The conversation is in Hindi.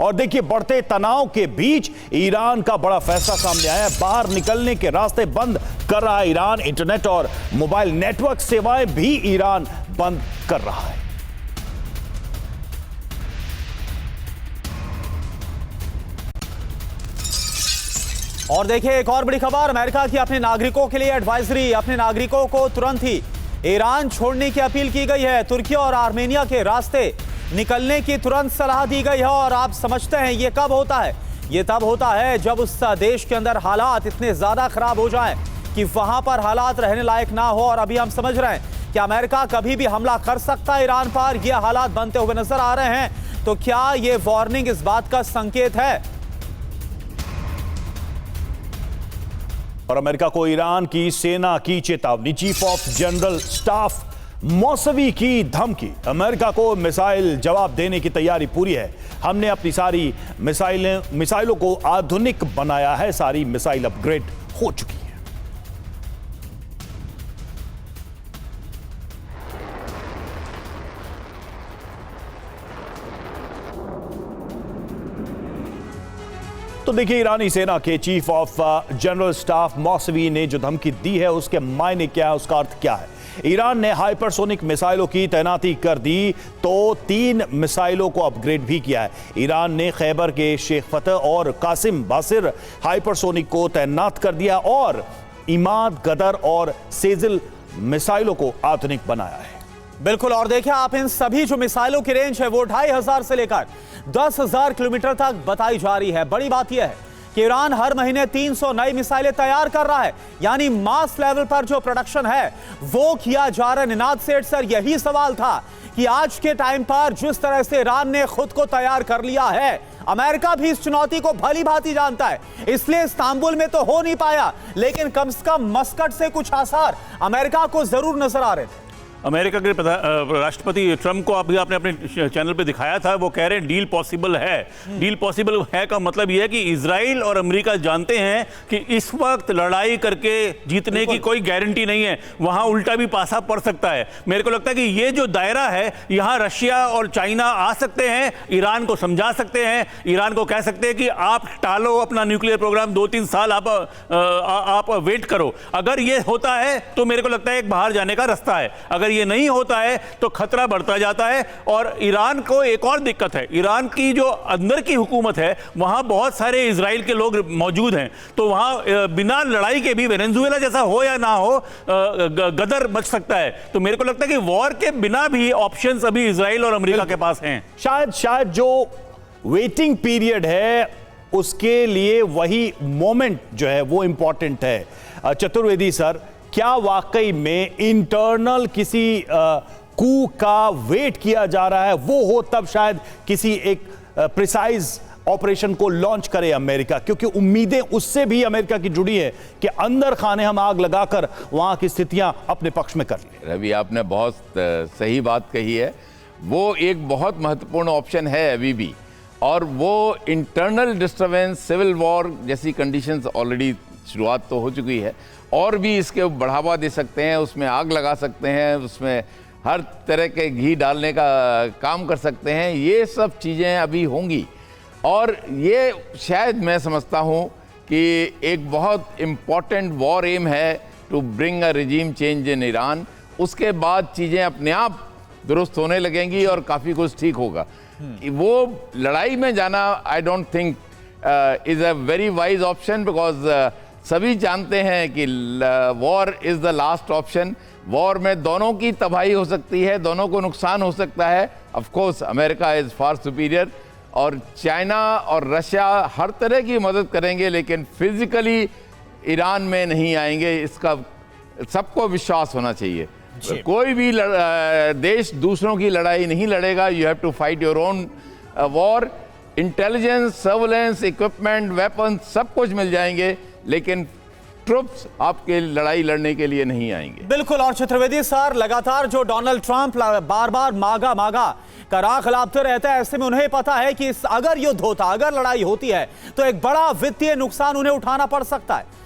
और देखिए, बढ़ते तनाव के बीच ईरान का बड़ा फैसला सामने आया है। बाहर निकलने के रास्ते बंद कर रहा है ईरान। इंटरनेट और मोबाइल नेटवर्क सेवाएं भी ईरान बंद कर रहा है। और देखिए, एक और बड़ी खबर, अमेरिका की अपने नागरिकों के लिए एडवाइजरी। अपने नागरिकों को तुरंत ही ईरान छोड़ने की अपील की गई है। तुर्की और आर्मेनिया के रास्ते निकलने की तुरंत सलाह दी गई है। और आप समझते हैं ये कब होता है? ये तब होता है जब उस देश के अंदर हालात इतने ज्यादा खराब हो जाएं कि वहां पर हालात रहने लायक ना हो। और अभी हम समझ रहे हैं कि अमेरिका कभी भी हमला कर सकता है ईरान पर। ये हालात बनते हुए नजर आ रहे हैं। तो क्या ये वार्निंग इस बात का संकेत है? और अमेरिका को ईरान की सेना की चेतावनी। Chief of general staff Mousavi की धमकी। अमेरिका को मिसाइल जवाब देने की तैयारी पूरी है। हमने अपनी सारी मिसाइलों को आधुनिक बनाया है। सारी मिसाइल अपग्रेड हो चुकी है। तो देखिए, ईरानी सेना के chief of general staff Mousavi ने जो धमकी दी है उसके मायने क्या है, उसका अर्थ क्या है। ईरान ने हाइपरसोनिक मिसाइलों की तैनाती कर दी तो 3 मिसाइलों को अपग्रेड भी किया है। ईरान ने खैबर के शेख फतह और कासिम बासिर हाइपरसोनिक को तैनात कर दिया और इमाद, गदर और सेजिल मिसाइलों को आधुनिक बनाया है। बिल्कुल। और देखिए आप, इन सभी जो मिसाइलों की रेंज है वो 2500 से लेकर 10,000 किलोमीटर तक बताई जा रही है। बड़ी बात यह है कि ईरान हर महीने 300 नई मिसाइलें तैयार कर रहा है। यानी मास लेवल पर जो प्रोडक्शन है वो किया जा रहा है। निनाद सेठ सर, यही सवाल था कि आज के टाइम पर जिस तरह से ईरान ने खुद को तैयार कर लिया है, अमेरिका भी इस चुनौती को भली भांति जानता है। इसलिए इस्तांबुल में तो हो नहीं पाया, लेकिन कम से कम मस्कट से कुछ आसार अमेरिका को जरूर नजर आ रहे थे। अमेरिका के राष्ट्रपति ट्रंप को अभी आपने अपने चैनल पे दिखाया था, वो कह रहे हैं डील पॉसिबल है। डील पॉसिबल है का मतलब ये है कि इजराइल और अमेरिका जानते हैं कि इस वक्त लड़ाई करके जीतने की कोई गारंटी नहीं है, वहां उल्टा भी पासा पड़ सकता है। मेरे को लगता है कि ये जो दायरा है, यहाँ रशिया और चाइना आ सकते हैं, ईरान को समझा सकते हैं, ईरान को कह सकते हैं कि आप टालो अपना न्यूक्लियर प्रोग्राम, 2-3 साल आप वेट करो। अगर ये होता है तो मेरे को लगता है एक बाहर जाने का रास्ता है। अगर ये नहीं होता है तो खतरा बढ़ता जाता है। और ईरान को एक और दिक्कत है, ईरान की जो अंदर की हुकूमत है वहां बहुत सारे इजराइल के लोग मौजूद हैं, तो वहां बिना लड़ाई के भी वेनेजुएला जैसा हो या ना हो गदर बच सकता है। तो मेरे को लगता है कि वॉर के बिना भी ऑप्शंस अभी इजराइल और अमेरिका के पास हैं। शायद जो वेटिंग पीरियड है उसके लिए वही मोमेंट जो है वो इंपॉर्टेंट है। चतुर्वेदी सर, क्या वाकई में इंटरनल किसी कू का वेट किया जा रहा है? वो हो तब शायद किसी एक प्रिसाइज ऑपरेशन को लॉन्च करे अमेरिका, क्योंकि उम्मीदें उससे भी अमेरिका की जुड़ी है कि अंदर खाने हम आग लगाकर वहां की स्थितियां अपने पक्ष में कर लें। रवि, आपने बहुत सही बात कही है। वो एक बहुत महत्वपूर्ण ऑप्शन है अभी भी, और वो इंटरनल डिस्टर्बेंस, सिविल वॉर जैसी कंडीशंस ऑलरेडी शुरुआत तो हो चुकी है, और भी इसके बढ़ावा दे सकते हैं, उसमें आग लगा सकते हैं, उसमें हर तरह के घी डालने का काम कर सकते हैं। ये सब चीज़ें अभी होंगी, और ये शायद मैं समझता हूँ कि एक बहुत इम्पॉर्टेंट वॉर एम है to bring a regime change in Iran. उसके बाद चीज़ें अपने आप दुरुस्त होने लगेंगी और काफ़ी कुछ ठीक होगा। वो लड़ाई में जाना I don't think is a very wise option, because सभी जानते हैं कि war is the last option. War में दोनों की तबाही हो सकती है, दोनों को नुकसान हो सकता है। Of course America is far superior, और चाइना और रशिया हर तरह की मदद करेंगे, लेकिन फिजिकली ईरान में नहीं आएंगे, इसका सबको विश्वास होना चाहिए। कोई भी देश दूसरों की लड़ाई नहीं लड़ेगा। You have to fight your own war. Intelligence, surveillance, equipment, weapon सब कुछ मिल जाएंगे, लेकिन ट्रुप्स आपके लड़ाई लड़ने के लिए नहीं आएंगे। बिल्कुल। और चतुर्वेदी सर, लगातार जो डोनाल्ड ट्रंप बार बार मागा मागा का राग लापते रहता है, ऐसे में उन्हें पता है कि अगर युद्ध होता, अगर लड़ाई होती है तो एक बड़ा वित्तीय नुकसान उन्हें उठाना पड़ सकता है।